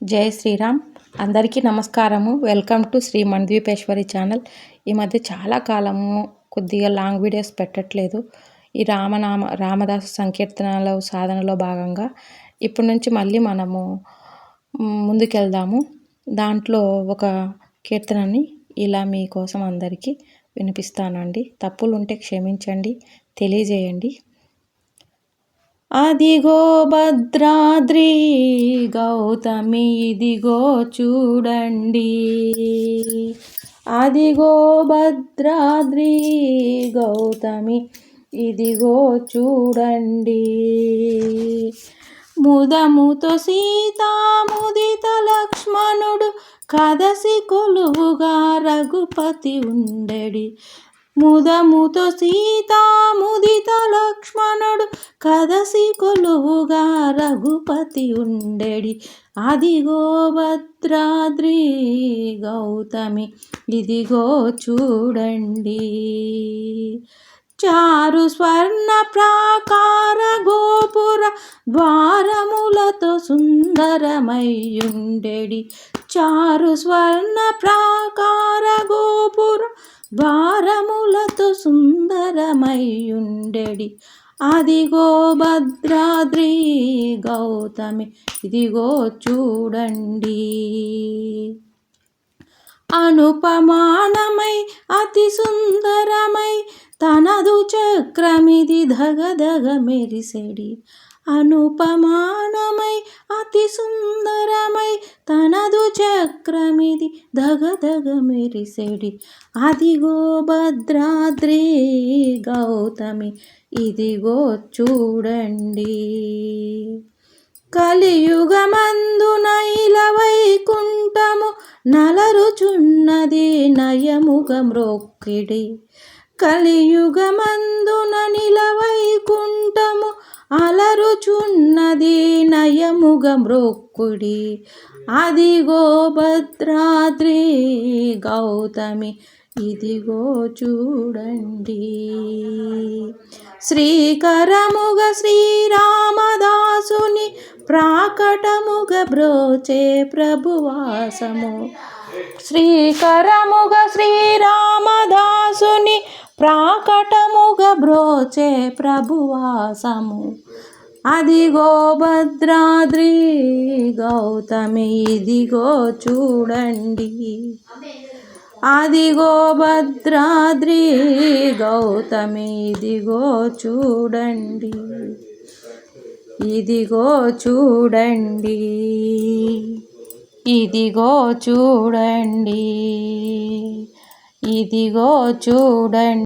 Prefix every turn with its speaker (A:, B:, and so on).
A: జై శ్రీరామ్. అందరికీ నమస్కారము. Welcome to Sri Manidweepeshwari channel. ఈ మధ్య చాలా కాలము కొద్దిగా లాంగ్ వీడియోస్ పెట్టట్లేదు. ఈ రామదాసు సంకీర్తనలో సాధనలో భాగంగా ఇప్పటి నుంచి మళ్ళీ మనము ముందుకెళ్దాము. దాంట్లో ఒక కీర్తనని ఇలా మీకోసం అందరికీ వినిపిస్తానండి. తప్పులు ఉంటే క్షమించండి, తెలియజేయండి. అదిగో భద్రాద్రి గౌతమి ఇదిగో చూడండి, అదిగో భద్రాద్రి గౌతమి ఇదిగో చూడండి. ముదముతో సీతాముదిత లక్ష్మణుడు కదసి కొలువుగా రఘుపతి ఉండెడి. ముదముతో సీతాముదిత లక్ష్మణుడు కదసి కొలువుగా రఘుపతి ఉండెడి. అదిగో భద్రాద్రి గౌతమి ఇదిగో చూడండి. చారు స్వర్ణ ప్రాకార గోపుర ద్వారములతో సుందరమయ్యుండెడి. చారు స్వర్ణ ప్రాకార గోపుర ద్వారములతో సుందరమయ్యుండెడి. అదిగో భద్రాద్రి గౌతమి ఇదిగో చూడండి. అనుపమానమై అతి సుందరమై తనదు చక్రమిది ధగధగ మెరిసెడి. అనుపమానమై అతి సుందరమై తనదు చక్రమిది ధగధగ మెరిసెడి. అదిగో భద్రాద్రి గౌతమి ఇదిగో చూడండి. కలియుగమందున ఇలా వైకుంఠము నలరుచున్నది నయముగ మ్రొక్కిడి. కలియుగమందున నిలవైకుంఠము అలరుచున్నది నయముగ మ్రొక్కుడి. అదిగో భద్రాద్రి గౌతమి ఇదిగో చూడండి. శ్రీకరముగ శ్రీరామదాసుని ప్రాకటముగ బ్రోచే ప్రభువాసము. శ్రీకరముగ శ్రీరామదాసుని ప్రాకటముగ బ్రోచే ప్రభువాసము. అదిగో భద్రాద్రి గౌతమి ఇదిగో చూడండి. అదిగో భద్రాద్రి గౌతమి ఇదిగో చూడండి, ఇదిగో చూడండి, ఇదిగో చూడండి, ఇదిగో చూడండి.